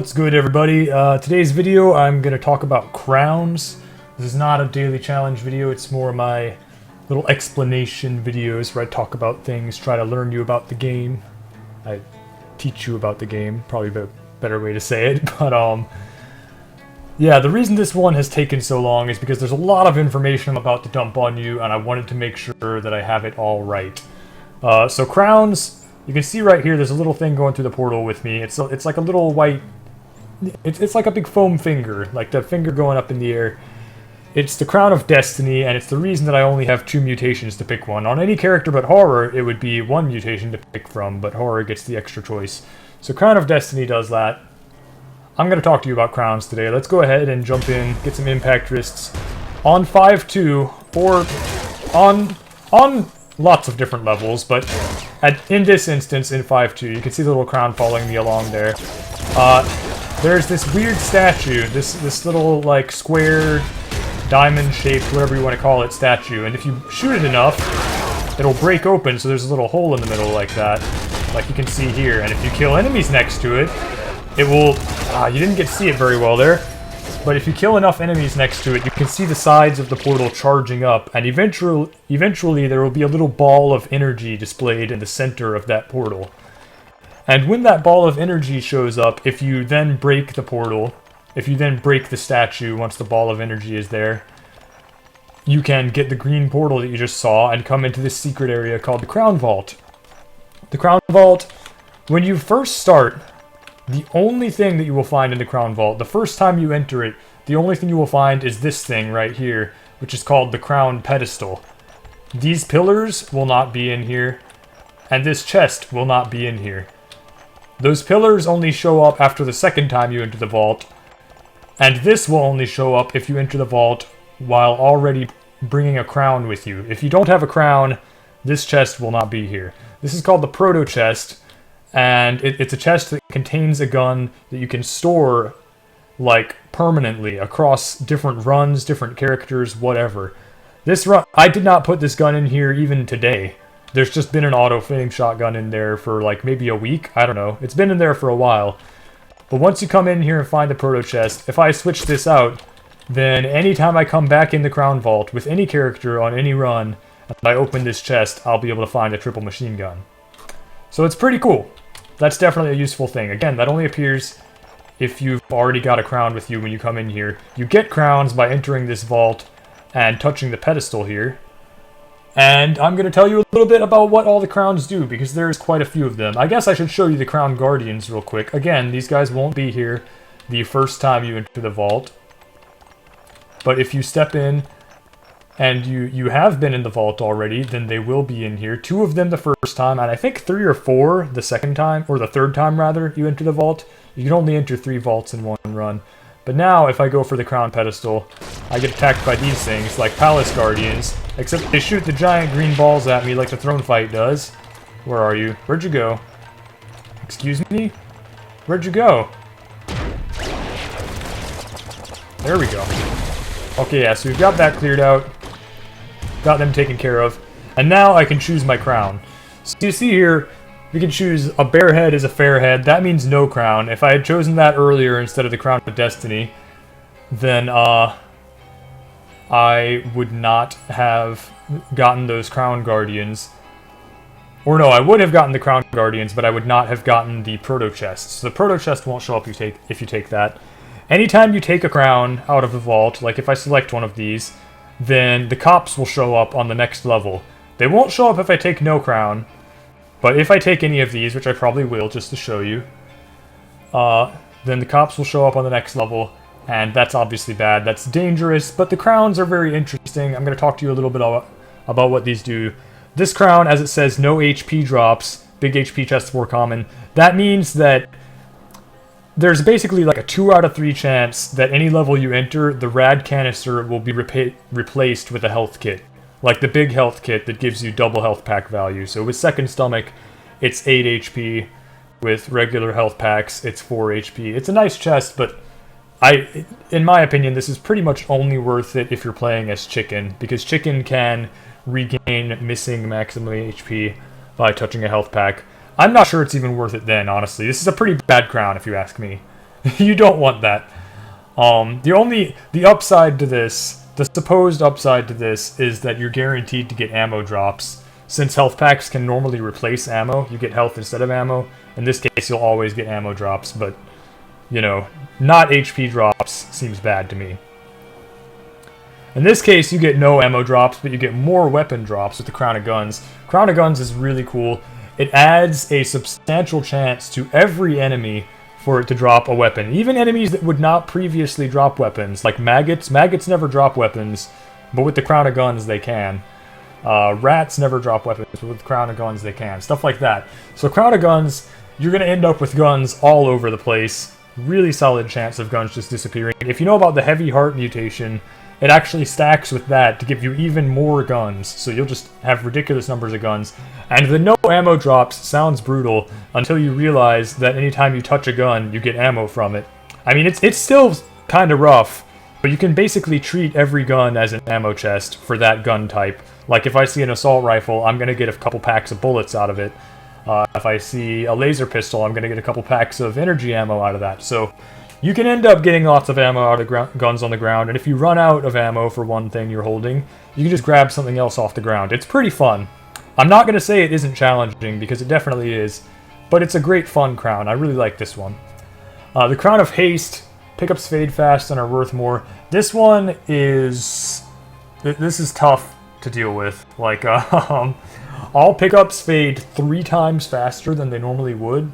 What's good, everybody? Today's video I'm going to talk about crowns. This is not a daily challenge video, it's more my little explanation videos where I talk about things, try to learn you about the game. I teach you about the game, probably a better way to say it, but yeah, the reason this one has taken so long is because there's a lot of information I'm about to dump on you, and I wanted to make sure that I have it all right. So crowns, you can see right here, there's a little thing going through the portal with me. It's like a little white... It's like a big foam finger, like the finger going up in the air. It's the Crown of Destiny, and it's the reason that I only have 2 mutations to pick one. On any character but Horror, it would be 1 mutation to pick from, but Horror gets the extra choice. So Crown of Destiny does that. I'm going to talk to you about crowns today. Let's go ahead and jump in, get some impact wrists on 5-2, or on lots of different levels, but in this instance, in 5-2, you can see the little crown following me along there. There's this weird statue, this little, like, square, diamond-shaped, whatever you want to call it, statue, and if you shoot it enough, it'll break open, so there's a little hole in the middle like that, like you can see here, and if you kill enemies next to it, it will... you didn't get to see it very well there, but if you kill enough enemies next to it, you can see the sides of the portal charging up, and eventually there will be a little ball of energy displayed in the center of that portal. And when that ball of energy shows up, if you then break the portal, if you then break the statue once the ball of energy is there, you can get the green portal that you just saw and come into this secret area called the Crown Vault. The Crown Vault, when you first start, the only thing that you will find in the Crown Vault, the first time you enter it, the only thing you will find is this thing right here, which is called the Crown Pedestal. These pillars will not be in here, and this chest will not be in here. Those pillars only show up after the second time you enter the vault, and this will only show up if you enter the vault while already bringing a crown with you. If you don't have a crown, this chest will not be here. This is called the Proto Chest, and it's a chest that contains a gun that you can store, like, permanently across different runs, different characters, whatever. This run, I did not put this gun in here even today. There's just been an auto-fitting shotgun in there for, like, maybe a week? I don't know. It's been in there for a while. But once you come in here and find the Proto Chest, if I switch this out, then anytime I come back in the Crown Vault with any character on any run, and I open this chest, I'll be able to find a triple machine gun. So it's pretty cool. That's definitely a useful thing. Again, that only appears if you've already got a crown with you when you come in here. You get crowns by entering this vault and touching the pedestal here. And I'm going to tell you a little bit about what all the crowns do, because there's quite a few of them. I guess I should show you the Crown Guardians real quick. Again, these guys won't be here the first time you enter the vault. But if you step in, and you have been in the vault already, then they will be in here. 2 of them the first time, and I think 3 or 4 the second time, or the third time rather, you enter the vault. You can only enter 3 vaults in one run. But now, if I go for the Crown Pedestal, I get attacked by these things, like Palace Guardians, except they shoot the giant green balls at me like the Throne Fight does. Where are you? Where'd you go? Excuse me? Where'd you go? There we go. Okay, yeah, so we've got that cleared out. Got them taken care of. And now I can choose my crown. So you see here, we can choose a bear head as a fair head. That means no crown. If I had chosen that earlier instead of the Crown of Destiny, then I would not have gotten those Crown Guardians. Or no, I would have gotten the Crown Guardians, but I would not have gotten the Proto Chest. So the Proto Chest won't show up if you take that. Anytime you take a crown out of the vault, like if I select one of these, then the cops will show up on the next level. They won't show up if I take no crown, but if I take any of these, which I probably will just to show you, then the cops will show up on the next level, and that's obviously bad. That's dangerous, but the crowns are very interesting. I'm going to talk to you a little bit about what these do. This crown, as it says, no HP drops, big HP chests more common. That means that there's basically like a 2 out of 3 chance that any level you enter, the rad canister will be replaced with a health kit. Like the big health kit that gives you double health pack value. So with Second Stomach, it's 8 HP. With regular health packs, it's 4 HP. It's a nice chest, but in my opinion, this is pretty much only worth it if you're playing as Chicken, because Chicken can regain missing maximum HP by touching a health pack. I'm not sure it's even worth it then, honestly. This is a pretty bad crown, if you ask me. You don't want that. The upside to this, the supposed upside to this, is that you're guaranteed to get ammo drops. Since health packs can normally replace ammo, you get health instead of ammo. In this case, you'll always get ammo drops, but, you know, not HP drops seems bad to me. In this case, you get no ammo drops, but you get more weapon drops with the Crown of Guns. Crown of Guns is really cool. It adds a substantial chance to every enemy for it to drop a weapon. Even enemies that would not previously drop weapons, like maggots. Maggots never drop weapons, but with the Crown of Guns, they can. Rats never drop weapons, but with Crown of Guns they can. Stuff like that. So Crown of Guns, you're going to end up with guns all over the place. Really solid chance of guns just disappearing. If you know about the Heavy Heart mutation, it actually stacks with that to give you even more guns. So you'll just have ridiculous numbers of guns. And the no ammo drops sounds brutal until you realize that anytime you touch a gun, you get ammo from it. I mean, it's still kind of rough, but you can basically treat every gun as an ammo chest for that gun type. Like if I see an assault rifle, I'm going to get a couple packs of bullets out of it. If I see a laser pistol, I'm going to get a couple packs of energy ammo out of that. So you can end up getting lots of ammo out of guns on the ground, and if you run out of ammo for one thing you're holding, you can just grab something else off the ground. It's pretty fun. I'm not going to say it isn't challenging, because it definitely is, but it's a great fun crown. I really like this one. The Crown of Haste, pickups fade fast and are worth more. This one is... This is tough to deal with. Like, all pickups fade 3 times faster than they normally would,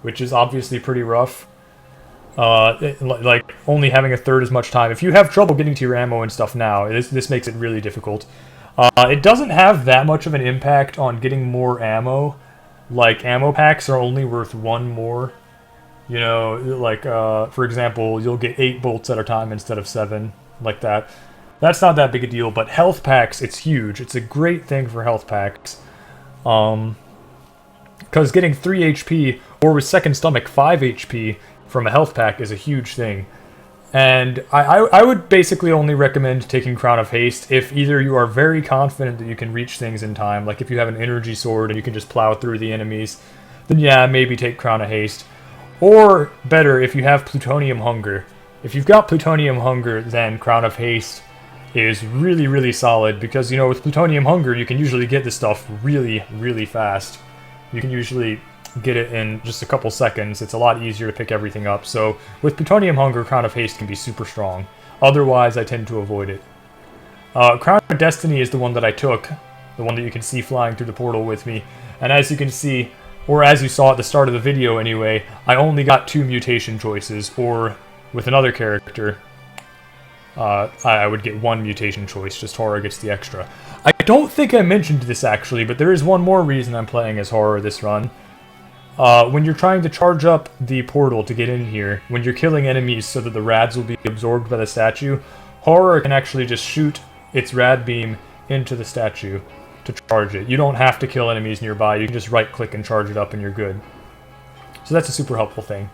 which is obviously pretty rough. Like, only having a third as much time. If you have trouble getting to your ammo and stuff now, this makes it really difficult. It doesn't have that much of an impact on getting more ammo. Like, ammo packs are only worth 1 more. You know, like, for example, you'll get 8 bolts at a time instead of 7, like that. That's not that big a deal, but health packs, it's huge. It's a great thing for health packs. Because getting 3 HP, or with Second Stomach 5 HP from a health pack is a huge thing. And I would basically only recommend taking Crown of Haste if either you are very confident that you can reach things in time, like if you have an energy sword and you can just plow through the enemies, then yeah, maybe take Crown of Haste. Or, better, if you have Plutonium Hunger. If you've got Plutonium Hunger, then Crown of Haste is really, really solid, because, you know, with Plutonium Hunger, you can usually get this stuff really, really fast. You can usually get it in just a couple seconds. It's a lot easier to pick everything up, so with Plutonium Hunger, Crown of Haste can be super strong. Otherwise, I tend to avoid it. Crown of Destiny is the one that I took, the one that you can see flying through the portal with me, and as you can see, or as you saw at the start of the video anyway, I only got 2 mutation choices, or with another character, I would get 1 mutation choice, just Horror gets the extra. I don't think I mentioned this actually, but there is one more reason I'm playing as Horror this run. When you're trying to charge up the portal to get in here, when you're killing enemies so that the rads will be absorbed by the statue, Horror can actually just shoot its rad beam into the statue to charge it. You don't have to kill enemies nearby, you can just right click and charge it up and you're good. So that's a super helpful thing.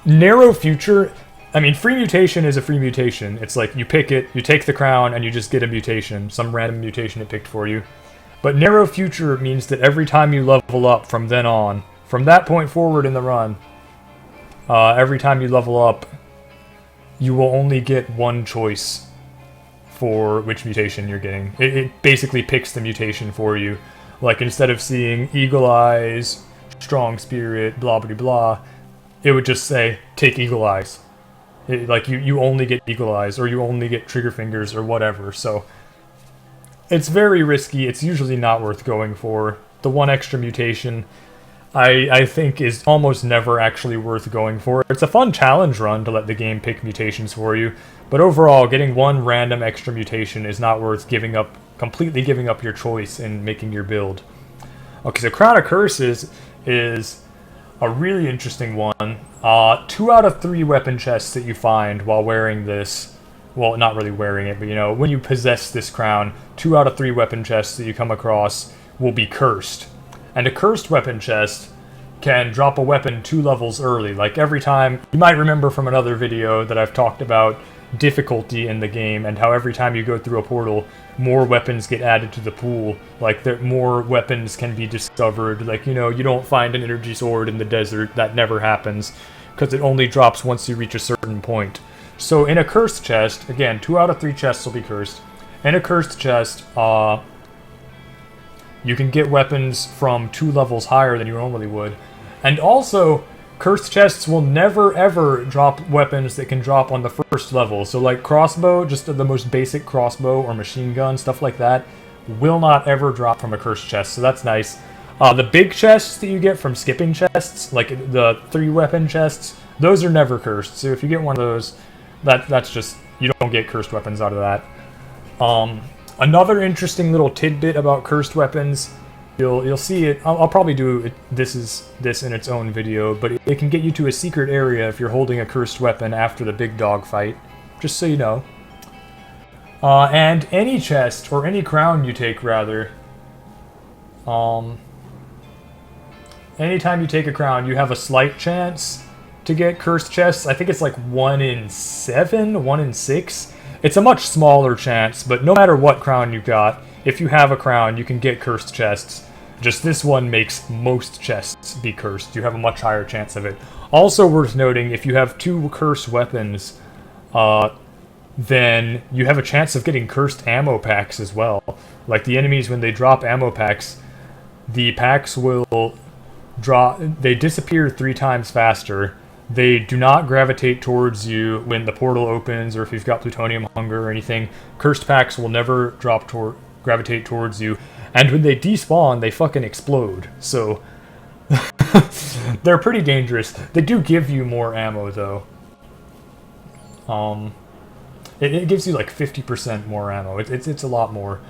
Narrow Future, I mean, free mutation is a free mutation. It's like, you pick it, you take the crown, and you just get a mutation. Some random mutation it picked for you. But Narrow Future means that every time you level up from then on, from that point forward in the run, every time you level up, you will only get 1 choice for which mutation you're getting. It basically picks the mutation for you. Like, instead of seeing Eagle Eyes, Strong Spirit, blah blah blah, it would just say, take Eagle Eyes. Like, you only get Eagle Eyes, or you only get Trigger Fingers, or whatever, so it's very risky. It's usually not worth going for. The 1 extra mutation, I think, is almost never actually worth going for. It's a fun challenge run to let the game pick mutations for you, but overall, getting 1 random extra mutation is not worth completely giving up your choice in making your build. Okay, so Crown of Curses is a really interesting one. 2 out of 3 weapon chests that you find while wearing this, well, not really wearing it, but, you know, when you possess this crown, 2 out of 3 weapon chests that you come across will be cursed. And a cursed weapon chest can drop a weapon 2 levels early. Like, every time, you might remember from another video that I've talked about difficulty in the game, and how every time you go through a portal, more weapons get added to the pool. Like, more weapons can be discovered. Like, you know, you don't find an energy sword in the desert. That never happens, because it only drops once you reach a certain point. So in a cursed chest, again, 2 out of 3 chests will be cursed. In a cursed chest, you can get weapons from 2 levels higher than you normally would. And also, cursed chests will never ever drop weapons that can drop on the first level. So like crossbow, just the most basic crossbow or machine gun, stuff like that, will not ever drop from a cursed chest, so that's nice. The big chests that you get from skipping chests, like the 3 weapon chests, those are never cursed. So if you get one of those, that's just, you don't get cursed weapons out of that. Another interesting little tidbit about cursed weapons, you'll see it. I'll probably do it, this in its own video, but it can get you to a secret area if you're holding a cursed weapon after the big dog fight, just so you know. And any chest, or any crown you take, rather, anytime you take a crown, you have a slight chance to get cursed chests. I think it's like 1 in 7, 1 in 6. It's a much smaller chance, but no matter what crown you've got, if you have a crown, you can get cursed chests. Just this one makes most chests be cursed. You have a much higher chance of it. Also worth noting, if you have 2 cursed weapons, then you have a chance of getting cursed ammo packs as well. Like the enemies, when they drop ammo packs, the packs will drop, they disappear 3 times faster. They do not gravitate towards you when the portal opens, or if you've got plutonium hunger or anything. Cursed packs will never gravitate towards you. And when they despawn, they fucking explode. So, they're pretty dangerous. They do give you more ammo, though. It gives you like 50% more ammo. It's a lot more.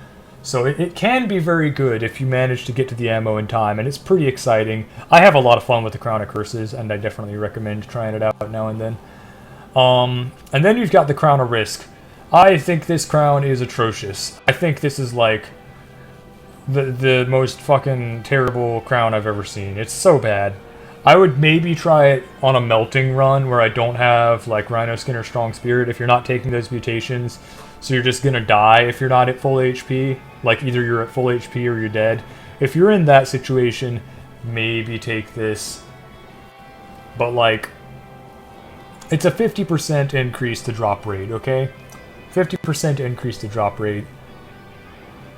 So it can be very good if you manage to get to the ammo in time, and it's pretty exciting. I have a lot of fun with the Crown of Curses, and I definitely recommend trying it out now and then. And then you've got the Crown of Risk. I think this crown is atrocious. I think this is like the most fucking terrible crown I've ever seen. It's so bad. I would maybe try it on a melting run where I don't have like Rhino Skin or Strong Spirit if you're not taking those mutations. So you're just gonna die if you're not at full HP. Like either you're at full HP or you're dead. If you're in that situation, maybe take this. But like, it's a 50% increase to drop rate, okay? 50% increase to drop rate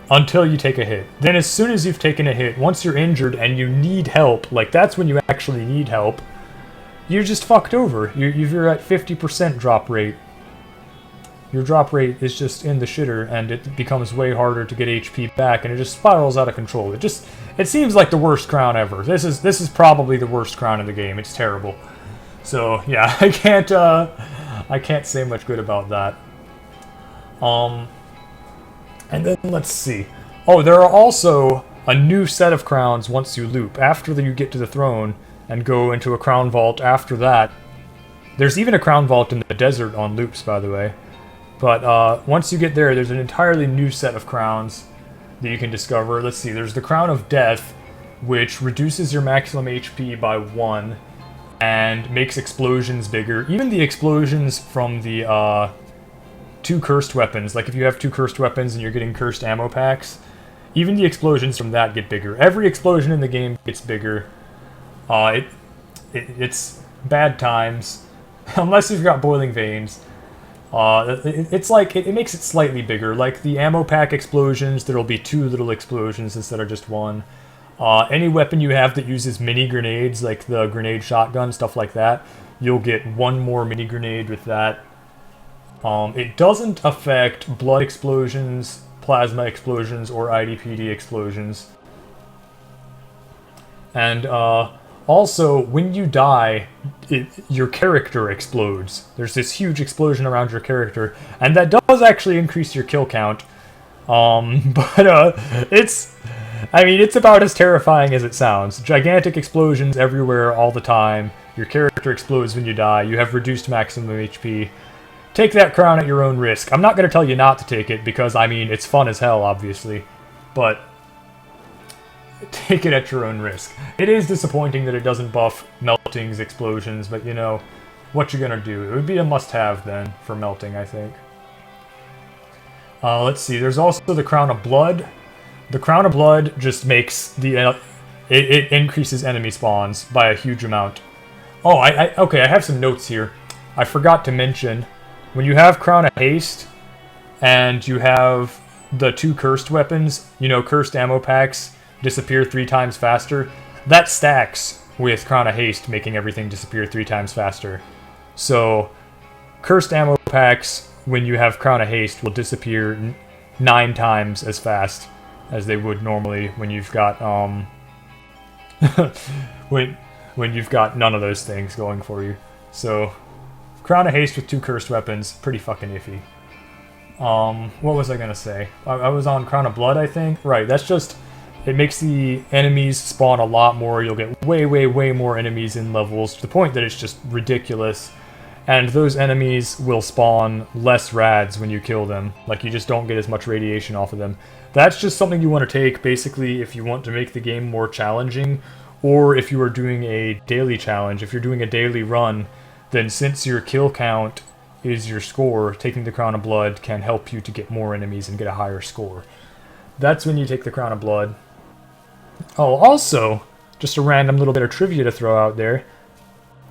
until you take a hit. Then as soon as you've taken a hit, once you're injured and you need help, like that's when you actually need help, you're just fucked over. You're at 50% drop rate. Your drop rate is just in the shitter, and it becomes way harder to get HP back, and it just spirals out of control. It seems like the worst crown ever. This is probably the worst crown in the game. It's terrible. So yeah, I can't say much good about that. And then let's see. Oh, there are also a new set of crowns once you loop. After you get to the throne and go into a crown vault after that. There's even a crown vault in the desert on loops, by the way. But once you get there, there's an entirely new set of crowns that you can discover. Let's see, there's the Crown of Death, which reduces your maximum HP by 1 and makes explosions bigger. Even the explosions from the 2 cursed weapons, like if you have 2 cursed weapons and you're getting cursed ammo packs, even the explosions from that get bigger. Every explosion in the game gets bigger. It's bad times, unless you've got boiling veins. It's like, it makes it slightly bigger. Like the ammo pack explosions, there'll be 2 little explosions instead of just 1. Any weapon you have that uses mini grenades, like the grenade shotgun, stuff like that, you'll get 1 more mini grenade with that. It doesn't affect blood explosions, plasma explosions, or IDPD explosions. And also, when you die, your character explodes. There's this huge explosion around your character, and that does actually increase your kill count. It's about as terrifying as it sounds. Gigantic explosions everywhere all the time. Your character explodes when you die. You have reduced maximum HP. Take that crown at your own risk. I'm not going to tell you not to take it, because, I mean, it's fun as hell, obviously. But take it at your own risk. It is disappointing that it doesn't buff Melting's explosions, but, you know, what you're gonna do. It would be a must-have then for melting, I think. Let's see. There's also the Crown of Blood. The Crown of Blood just makes the it increases enemy spawns by a huge amount. Oh, okay. I have some notes here. I forgot to mention when you have Crown of Haste and you have the 2 cursed weapons. You know, cursed ammo packs disappear 3 times faster. That stacks with Crown of Haste, making everything disappear 3 times faster. So, cursed ammo packs, when you have Crown of Haste, will disappear 9 times as fast as they would normally when you've got, when you've got none of those things going for you. So, Crown of Haste with 2 cursed weapons, pretty fucking iffy. What was I gonna say? I was on Crown of Blood, I think? Right, that's just... It makes the enemies spawn a lot more. You'll get way, way, way more enemies in levels, to the point that it's just ridiculous. And those enemies will spawn less rads when you kill them. Like, you just don't get as much radiation off of them. That's just something you want to take, basically, if you want to make the game more challenging, or if you are doing a daily challenge. If you're doing a daily run, then since your kill count is your score, taking the Crown of Blood can help you to get more enemies and get a higher score. That's when you take the Crown of Blood. Oh, also, just a random little bit of trivia to throw out there.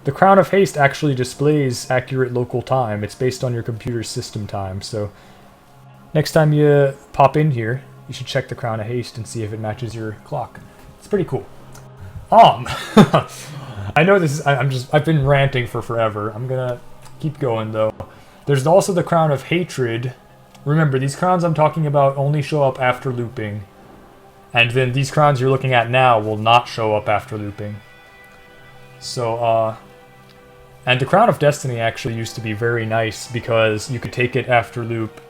The Crown of Haste actually displays accurate local time. It's based on your computer's system time, so next time you pop in here, you should check the Crown of Haste and see if it matches your clock. It's pretty cool. I know this is, I've been ranting for forever. I'm gonna keep going though. There's also the Crown of Hatred. Remember, these crowns I'm talking about only show up after looping. And then these crowns you're looking at now will not show up after looping. So, and the Crown of Destiny actually used to be very nice because you could take it after loop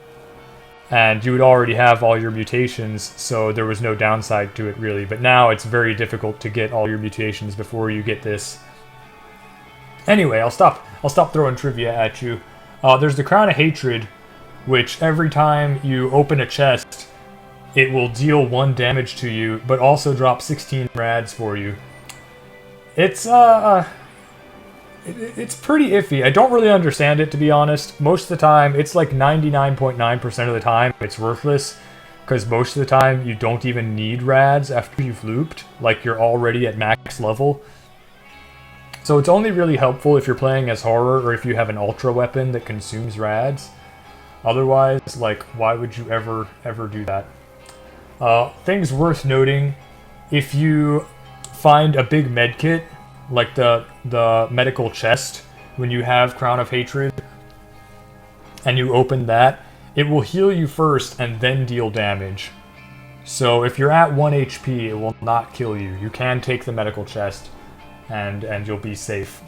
and you would already have all your mutations, so there was no downside to it really. But now it's very difficult to get all your mutations before you get this. Anyway, I'll stop throwing trivia at you. There's the Crown of Hatred, which every time you open a chest, it will deal 1 damage to you, but also drop 16 rads for you. It's pretty iffy. I don't really understand it, to be honest. Most of the time, it's like 99.9% of the time, it's worthless. Because most of the time, you don't even need rads after you've looped. Like, you're already at max level. So it's only really helpful if you're playing as horror, or if you have an ultra weapon that consumes rads. Otherwise, like, why would you ever do that? Things worth noting, if you find a big medkit, like the medical chest, when you have Crown of Hatred, and you open that, it will heal you first and then deal damage. So if you're at 1 HP, it will not kill you. You can take the medical chest, and you'll be safe.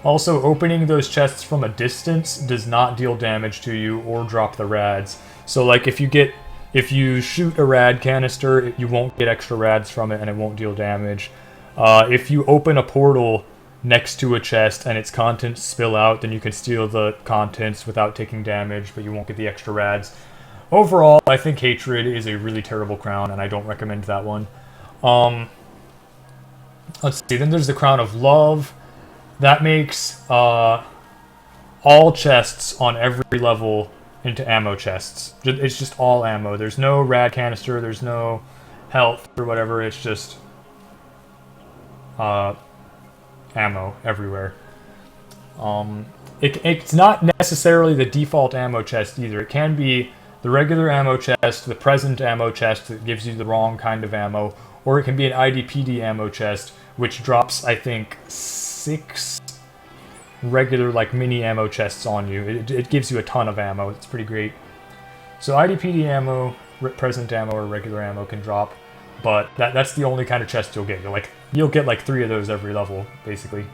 Also, opening those chests from a distance does not deal damage to you or drop the rads. So like if you shoot a rad canister, you won't get extra rads from it and it won't deal damage. If you open a portal next to a chest and its contents spill out, then you can steal the contents without taking damage, but you won't get the extra rads. Overall, I think Hatred is a really terrible crown, and I don't recommend that one. Let's see, then there's the Crown of Love. That makes all chests on every level into ammo chests. It's just all ammo. There's no rad canister, there's no health or whatever, it's just ammo everywhere. It's not necessarily the default ammo chest either. It can be the regular ammo chest, the present ammo chest that gives you the wrong kind of ammo, or it can be an IDPD ammo chest, which drops, I think, 6 regular, like, mini ammo chests on you. It gives you a ton of ammo. It's pretty great. So IDPD ammo, present ammo, or regular ammo can drop, but that's the only kind of chest you'll get. You'll get like 3 of those every level, basically.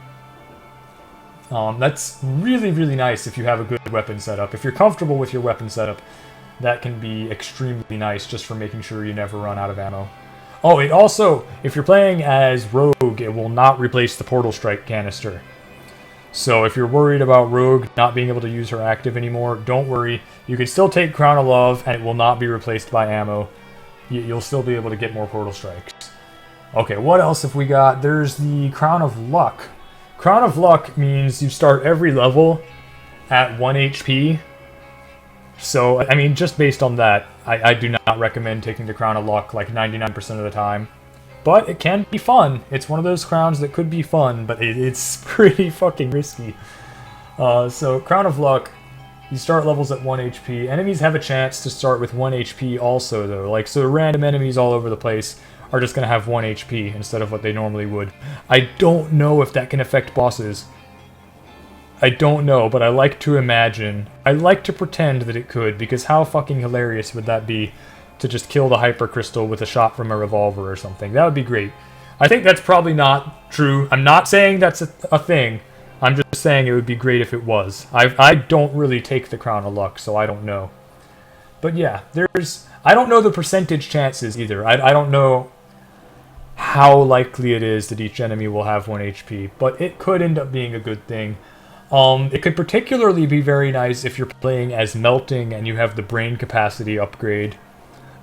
That's really, really nice if you have a good weapon setup. If you're comfortable with your weapon setup, that can be extremely nice just for making sure you never run out of ammo. Oh, it also, if you're playing as Rogue, it will not replace the Portal Strike canister. So if you're worried about Rogue not being able to use her active anymore, don't worry. You can still take Crown of Love, and it will not be replaced by ammo. You'll still be able to get more Portal Strikes. Okay, what else have we got? There's the Crown of Luck, Crown of Luck means you start every level at 1 HP. So, I mean, just based on that, I do not recommend taking the Crown of Luck like 99% of the time. But it can be fun. It's one of those crowns that could be fun, but it's pretty fucking risky. So, Crown of Luck, you start levels at 1 HP. Enemies have a chance to start with 1 HP also, though. Like, so random enemies all over the place are just going to have 1 HP instead of what they normally would. I don't know if that can affect bosses. I don't know, but I like to imagine. I like to pretend that it could, because how fucking hilarious would that be to just kill the Hyper Crystal with a shot from a revolver or something? That would be great. I think that's probably not true. I'm not saying that's a thing. I'm just saying it would be great if it was. I don't really take the Crown of Luck, so I don't know. But yeah, I don't know the percentage chances either. I don't know how likely it is that each enemy will have 1 HP, but it could end up being a good thing. It could particularly be very nice if you're playing as Melting and you have the brain capacity upgrade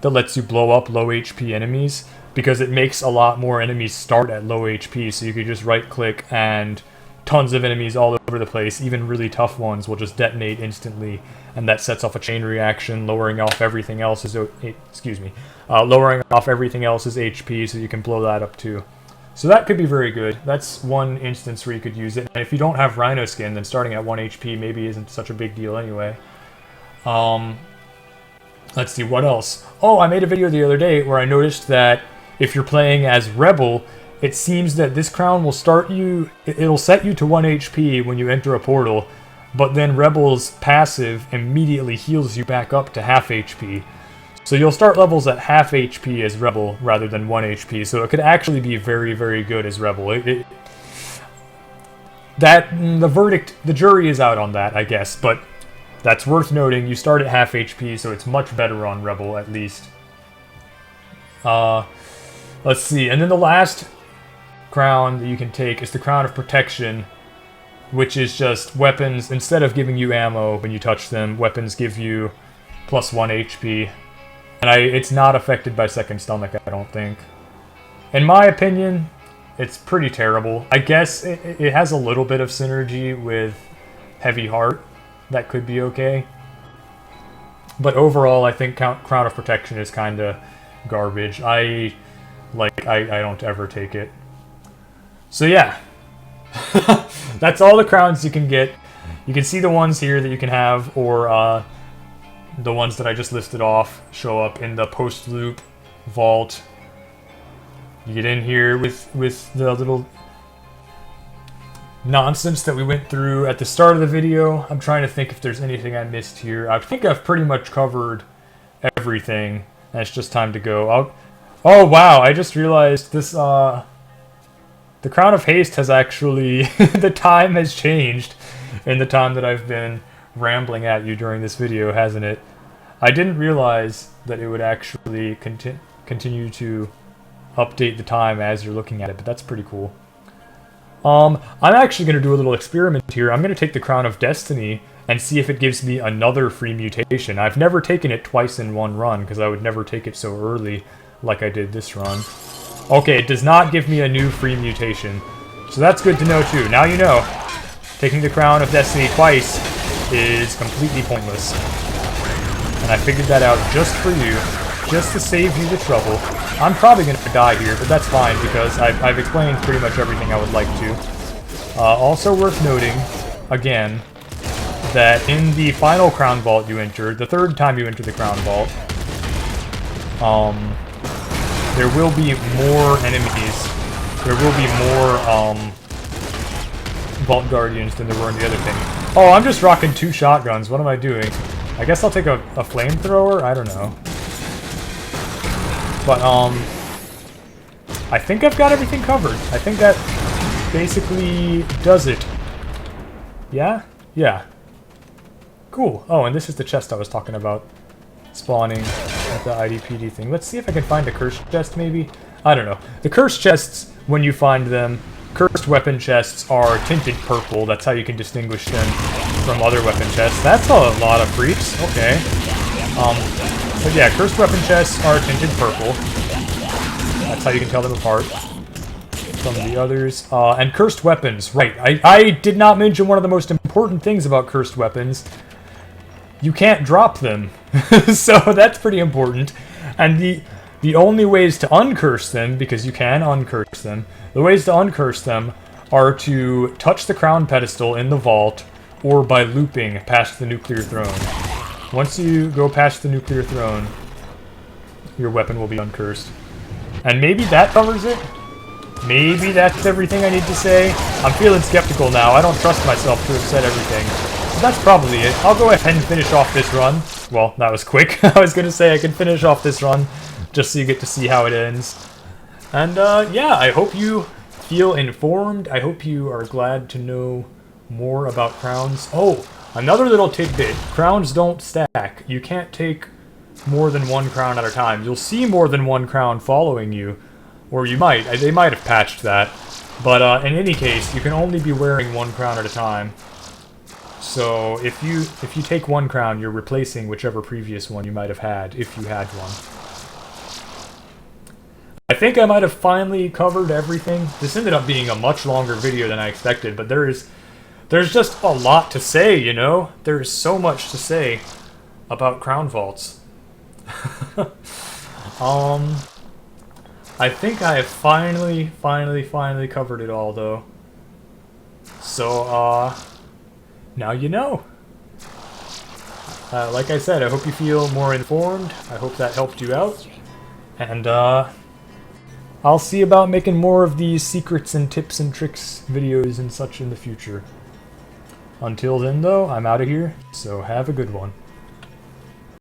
that lets you blow up low HP enemies, because it makes a lot more enemies start at low HP, so you could just right click and tons of enemies all over the place, even really tough ones, will just detonate instantly, and that sets off a chain reaction, lowering off everything else's lowering off everything else's HP, so you can blow that up too. So that could be very good. That's one instance where you could use it. And if you don't have Rhino Skin, then starting at 1 HP maybe isn't such a big deal anyway. Let's see, what else? Oh, I made a video the other day where I noticed that if you're playing as Rebel, it seems that this crown will start you, it'll set you to 1 HP when you enter a portal, but then Rebel's passive immediately heals you back up to half HP. So you'll start levels at half HP as Rebel rather than 1 HP, so it could actually be very, very good as Rebel. The jury is out on that, I guess, but that's worth noting. You start at half HP, so it's much better on Rebel, at least. Let's see, and then the last crown that you can take is the Crown of Protection, which is just weapons. Instead of giving you ammo when you touch them, weapons give you plus 1 HP. And it's not affected by Second Stomach, I don't think. In my opinion, it's pretty terrible. I guess it has a little bit of synergy with Heavy Heart. That could be okay. But overall, I think Crown of Protection is kind of garbage. I don't ever take it. So yeah. That's all the crowns you can get. You can see the ones here that you can have, or the ones that I just listed off show up in the post-loop vault. You get in here with the little nonsense that we went through at the start of the video. I'm trying to think if there's anything I missed here. I think I've pretty much covered everything, and it's just time to go. Oh wow, I just realized this, the Crown of Haste has actually, the time has changed in the time that I've been rambling at you during this video, hasn't it? I didn't realize that it would actually continue to update the time as you're looking at it, but that's pretty cool. I'm actually going to do a little experiment here. I'm going to take the Crown of Destiny and see if it gives me another free mutation. I've never taken it twice in one run, because I would never take it so early like I did this run. Okay, it does not give me a new free mutation, so that's good to know too. Now you know. Taking the Crown of Destiny twice is completely pointless. And I figured that out just for you, just to save you the trouble. I'm probably going to die here, but that's fine, because I've explained pretty much everything I would like to. Also worth noting, again, that in the final Crown Vault you enter, the third time you enter the Crown Vault, there will be more enemies. There will be more, Vault Guardians than there were in the other thing. Oh, I'm just rocking 2 shotguns. What am I doing? I guess I'll take a flamethrower? I don't know. But, I think I've got everything covered. I think that basically does it. Yeah? Yeah. Cool. Oh, and this is the chest I was talking about. Spawning at the IDPD thing. Let's see if I can find a cursed chest, maybe? I don't know. The cursed chests, when you find them, cursed weapon chests are tinted purple. That's how you can distinguish them from other weapon chests. That's a lot of freaks. Okay. But yeah, cursed weapon chests are tinted purple. That's how you can tell them apart. from the others. And cursed weapons, right. I did not mention one of the most important things about cursed weapons. You can't drop them. So that's pretty important. And the only ways to uncurse them, because you can uncurse them, the ways to uncurse them are to touch the crown pedestal in the vault, or by looping past the nuclear throne. Once you go past the nuclear throne, your weapon will be uncursed. And maybe that covers it? Maybe that's everything I need to say? I'm feeling skeptical now. I don't trust myself to have said everything. So that's probably it. I'll go ahead and finish off this run. Well, that was quick. I was going to say I can finish off this run just so you get to see how it ends. And yeah, I hope you feel informed. I hope you are glad to know more about crowns. Oh, another little tidbit. Crowns don't stack. You can't take more than one crown at a time. You'll see more than one crown following you. Or you might. They might have patched that. But in any case, you can only be wearing one crown at a time. So if you take one crown, you're replacing whichever previous one you might have had, if you had one. I think I might have finally covered everything. This ended up being a much longer video than I expected, but there's just a lot to say, you know? There's so much to say about crown vaults. I think I have finally covered it all, though. So, now you know. Like I said, I hope you feel more informed. I hope that helped you out. And, I'll see about making more of these secrets and tips and tricks videos and such in the future. Until then, though, I'm out of here, so have a good one.